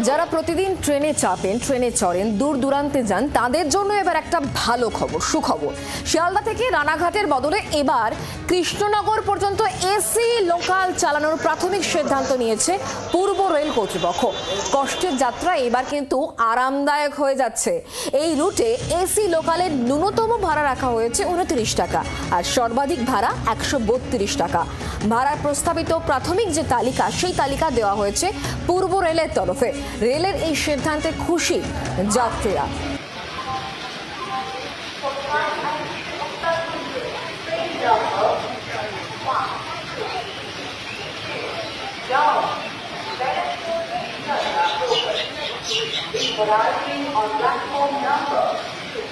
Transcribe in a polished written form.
যারা প্রতিদিন ট্রেনে চাপেন, ট্রেনে চড়েন, দূর দূরান্তে যান, তাদের জন্য এবার একটা ভালো খবর, সুখবর। শিয়ালদা থেকে রানাঘাটের বদলে এবার কৃষ্ণনগর পর্যন্ত এসি লোকাল চালানোর প্রাথমিক সিদ্ধান্ত নিয়েছে পূর্ব রেল কর্তৃপক্ষ। কষ্টের যাত্রা এবার কিন্তু আরামদায়ক হয়ে যাচ্ছে। এই রুটে এসি লোকালের ন্যূনতম ভাড়া রাখা হয়েছে 29 টাকা আর সর্বাধিক ভাড়া 132 টাকা। ভাড়ার প্রস্তাবিত প্রাথমিক যে তালিকা, সেই তালিকা দেওয়া হয়েছে পূর্ব রেলের তরফে। রেলের এই সিদ্ধান্তে খুশি যাত্রীরা। Arriving on platform number 6.